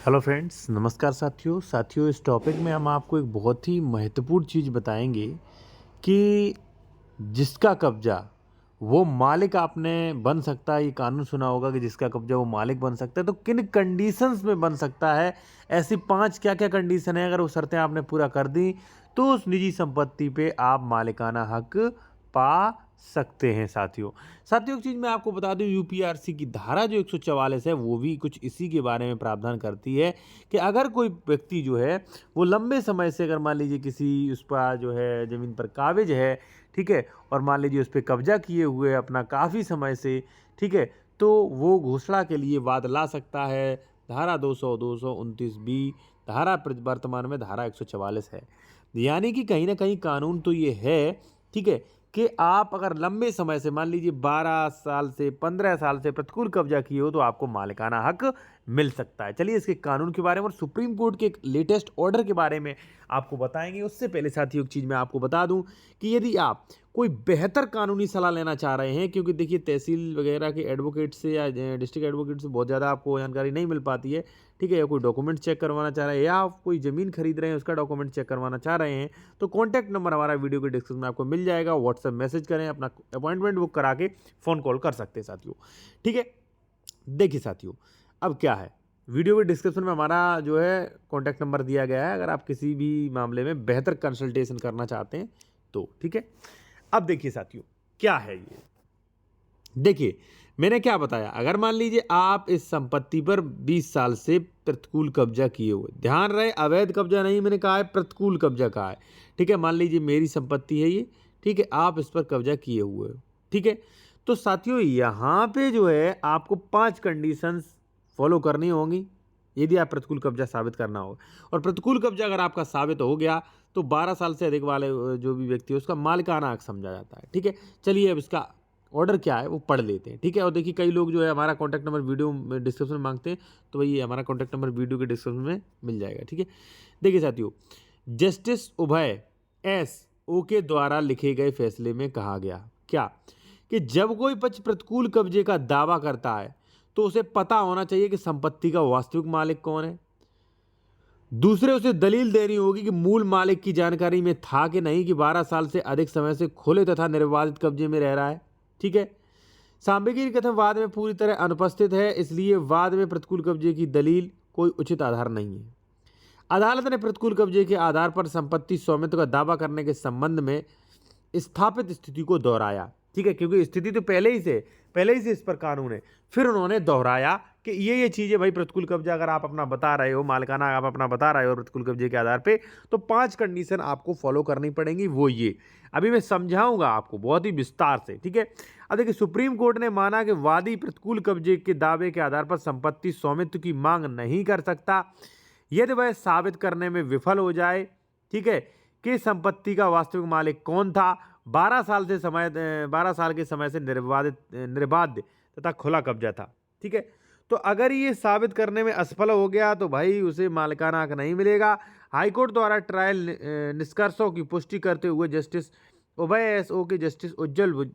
Hello friends, नमस्कार साथियों इस टॉपिक में हम आपको एक बहुत ही महत्वपूर्ण चीज़ बताएंगे कि जिसका कब्जा वो मालिक आपने बन सकता है। ये कानून सुना होगा कि जिसका कब्जा वो मालिक बन सकता है। तो किन कंडीशंस में बन सकता है, ऐसी 5 क्या-क्या कंडीशन है, अगर वो शर्तें आपने पूरा कर दी तो उस निजी संपत्ति पे आप मालिकाना हक पा सकते हैं। साथियों एक चीज़ मैं आपको बता दूं, यूपीआरसी की धारा जो 144 है वो भी कुछ इसी के बारे में प्रावधान करती है कि अगर कोई व्यक्ति जो है वो लंबे समय से, अगर मान लीजिए किसी उस पर जो है ज़मीन पर काबिज है, ठीक है, और मान लीजिए उस पर कब्जा किए हुए अपना काफ़ी समय से, ठीक है, तो वो घोषणा के लिए वाद ला सकता है। धारा 200 229 बी धारा वर्तमान में धारा 144 है। यानी कि कहीं ना कहीं कानून तो ये है, ठीक है, कि आप अगर लंबे समय से, मान लीजिए 12 साल से 15 साल से प्रतिकूल कब्जा किए हो तो आपको मालिकाना हक मिल सकता है। चलिए इसके कानून के बारे में और सुप्रीम कोर्ट के एक लेटेस्ट ऑर्डर के बारे में आपको बताएंगे। उससे पहले साथियों एक चीज़ मैं आपको बता दूं कि यदि आप कोई बेहतर कानूनी सलाह लेना चाह रहे हैं, क्योंकि देखिए तहसील वगैरह के एडवोकेट से या डिस्ट्रिक्ट एडवोकेट से बहुत ज़्यादा आपको जानकारी नहीं मिल पाती है, ठीक है, या कोई डॉक्यूमेंट चेक करवाना चाह रहे हैं या आप कोई ज़मीन खरीद रहे हैं उसका डॉक्यूमेंट चेक करवाना चाह रहे हैं, तो कॉन्टैक्ट नंबर हमारा वीडियो के डिस्क्रिप्शन में आपको मिल जाएगा। व्हाट्सएप मैसेज करें, अपना अपॉइंटमेंट बुक करा के फ़ोन कॉल कर सकते हैं साथियों, ठीक है। देखिए साथियों, अब क्या है, वीडियो के डिस्क्रिप्शन में हमारा जो है कॉन्टैक्ट नंबर दिया गया है, अगर आप किसी भी मामले में बेहतर कंसल्टेशन करना चाहते हैं तो, ठीक है। अब देखिए साथियों, क्या है ये, देखिए मैंने क्या बताया, अगर मान लीजिए आप इस संपत्ति पर 20 साल से प्रतिकूल कब्जा किए हुए, ध्यान रहे अवैध कब्जा नहीं मैंने कहा है, प्रतिकूल कब्जा कहा है, ठीक है। मान लीजिए मेरी संपत्ति है ये, ठीक है, आप इस पर कब्जा किए हुए हो, ठीक है। तो साथियों यहाँ पे जो है आपको 5 कंडीशंस फॉलो करनी होंगी यदि आप प्रतिकूल कब्जा साबित करना हो। और प्रतिकूल कब्जा अगर आपका साबित हो गया तो 12 साल से अधिक वाले जो भी व्यक्ति है उसका मालिकाना हक समझा जाता है, ठीक है। चलिए अब इसका ऑर्डर क्या है वो पढ़ लेते हैं, ठीक है। और देखिए कई लोग जो है हमारा कॉन्टैक्ट नंबर वीडियो में डिस्क्रिप्शन में मांगते हैं, तो वही हमारा कॉन्टैक्ट नंबर वीडियो के डिस्क्रिप्शन में मिल जाएगा, ठीक है। देखिए साथियों, जस्टिस उभय एस ओके द्वारा लिखे गए फैसले में कहा गया क्या, कि जब कोई पक्ष प्रतिकूल कब्जे का दावा करता है तो उसे पता होना चाहिए कि संपत्ति का वास्तविक मालिक कौन है। दूसरे, उसे दलील देनी होगी कि मूल मालिक की जानकारी में था कि नहीं कि 12 साल से अधिक समय से खुले तथा निर्बाधित कब्जे में रह रहा है, ठीक है। सांबिकी कथन वाद में पूरी तरह अनुपस्थित है, इसलिए वाद में प्रतिकूल कब्जे की दलील कोई उचित आधार नहीं है। अदालत ने प्रतिकूल कब्जे के आधार पर संपत्ति स्वामित्व का दावा करने के संबंध में स्थापित स्थिति को दोहराया, ठीक है, क्योंकि स्थिति तो पहले ही से इस पर कानून है। फिर उन्होंने दोहराया कि ये चीज़ें भाई, प्रतिकूल कब्जा अगर आप अपना बता रहे हो, मालिकाना आप अपना बता रहे हो प्रतिकूल कब्जे के आधार पे, तो 5 कंडीशन आपको फॉलो करनी पड़ेंगी। वो ये अभी मैं समझाऊंगा आपको बहुत ही विस्तार से, ठीक है। अब देखिए, सुप्रीम कोर्ट ने माना कि वादी प्रतिकूल कब्जे के दावे के आधार पर संपत्ति स्वामित्व की मांग नहीं कर सकता यदि वह साबित करने में विफल हो जाए, ठीक है, कि संपत्ति का वास्तविक मालिक कौन था। 12 साल के समय से निर्बाध तथा खुला कब्जा था, ठीक है। तो अगर ये साबित करने में असफल हो गया तो भाई उसे मालिकाना हक नहीं मिलेगा। हाईकोर्ट द्वारा ट्रायल निष्कर्षों की पुष्टि करते हुए जस्टिस उभय एस ओ के जस्टिस उज्जवल,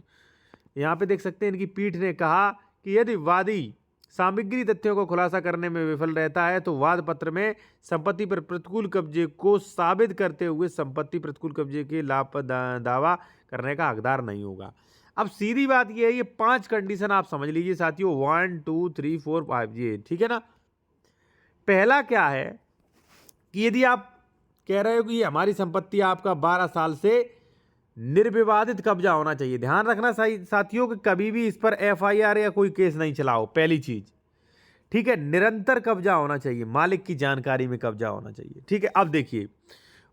यहाँ पे देख सकते हैं, इनकी पीठ ने कहा कि यदि वादी सामग्री तथ्यों को खुलासा करने में विफल रहता है तो वाद पत्र में संपत्ति पर प्रतिकूल कब्जे को साबित करते हुए संपत्ति प्रतिकूल कब्जे के लाभ पर दावा करने का हकदार नहीं होगा। अब सीधी बात यह है, ये 5 कंडीशन आप समझ लीजिए साथियों, 1 2 3 4 5, ये ठीक है ना। पहला क्या है कि यदि आप कह रहे हो कि ये हमारी संपत्ति, आपका 12 साल से निर्विवादित कब्जा होना चाहिए। ध्यान रखना सही साथियों कि कभी भी इस पर एफआईआर या कोई केस नहीं चलाओ, पहली चीज, ठीक है। निरंतर कब्जा होना चाहिए, मालिक की जानकारी में कब्जा होना चाहिए, ठीक है। अब देखिए,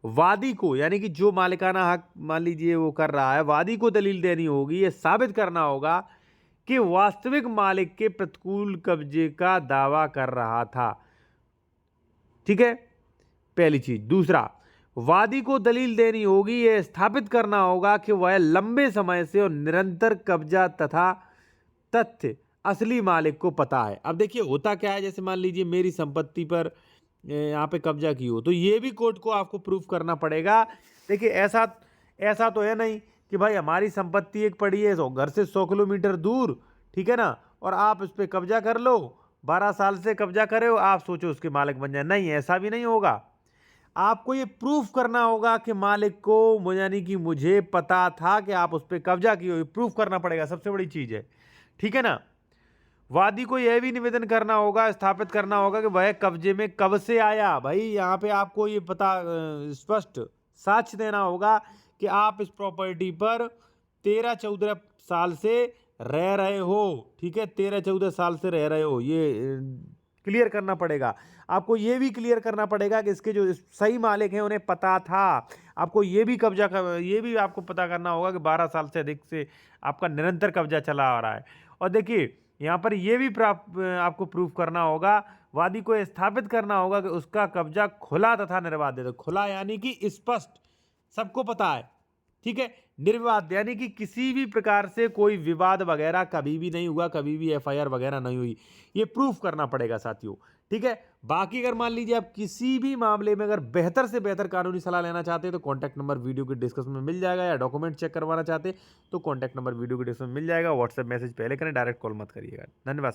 वादी को, यानी कि जो मालिकाना हक मान लीजिए वो कर रहा है, वादी को दलील देनी होगी, ये साबित करना होगा कि वास्तविक मालिक के प्रतिकूल कब्जे का दावा कर रहा था, ठीक है, पहली चीज। दूसरा, वादी को दलील देनी होगी, यह स्थापित करना होगा कि वह लंबे समय से और निरंतर कब्जा तथा तथ्य असली मालिक को पता है। अब देखिए होता क्या है, जैसे मान लीजिए मेरी संपत्ति पर यहाँ पे कब्जा की हो, तो ये भी कोर्ट को आपको प्रूफ करना पड़ेगा। देखिए ऐसा तो है नहीं कि भाई हमारी संपत्ति एक पड़ी है तो घर से 100 किलोमीटर दूर, ठीक है ना, और आप इस पर कब्जा कर लो, 12 साल से कब्जा करे हो, आप सोचो उसके मालिक बन जाए। नहीं, ऐसा भी नहीं होगा। आपको ये प्रूफ करना होगा कि मालिक को, यानी कि मुझे पता था कि आप उस पर कब्जा किए हो, प्रूफ करना पड़ेगा, सबसे बड़ी चीज है। ठीक है ना। वादी को यह भी निवेदन करना होगा, स्थापित करना होगा कि वह कब्जे में कब से आया। भाई यहाँ पे आपको ये पता स्पष्ट साक्ष्य देना होगा कि आप इस प्रॉपर्टी पर 13-14 साल से रह रहे हो। ठीक है, 13-14 साल से रह रहे हो, ये क्लियर करना पड़ेगा। आपको ये भी क्लियर करना पड़ेगा कि इसके जो सही मालिक हैं उन्हें पता था। आपको ये भी ये भी आपको पता करना होगा कि 12 साल से अधिक से आपका निरंतर कब्जा चला आ रहा है। और देखिए यहाँ पर यह भी आपको प्रूफ करना होगा, वादी को स्थापित करना होगा कि उसका कब्जा खुला तथा निर्बाध है। तो खुला यानी कि स्पष्ट, सबको पता है। ठीक है, निर्विवाद यानी कि किसी भी प्रकार से कोई विवाद वगैरह कभी भी नहीं हुआ, कभी भी एफआईआर वगैरह नहीं हुई। ये प्रूफ करना पड़ेगा साथियों। ठीक है, बाकी अगर मान लीजिए आप किसी भी मामले में अगर बेहतर से बेहतर कानूनी सलाह लेना चाहते हैं तो कॉन्टैक्ट नंबर वीडियो के डिस्क्रिप्शन में मिल जाएगा, या डॉक्यूमेंट चेक करवाना चाहते हैं तो कॉन्टैक्ट नंबर वीडियो के डिस्क्रिप्शन में मिल जाएगा। व्हाट्सएप मैसेज पहले करें, डायरेक्ट कॉल मत करिएगा। धन्यवाद।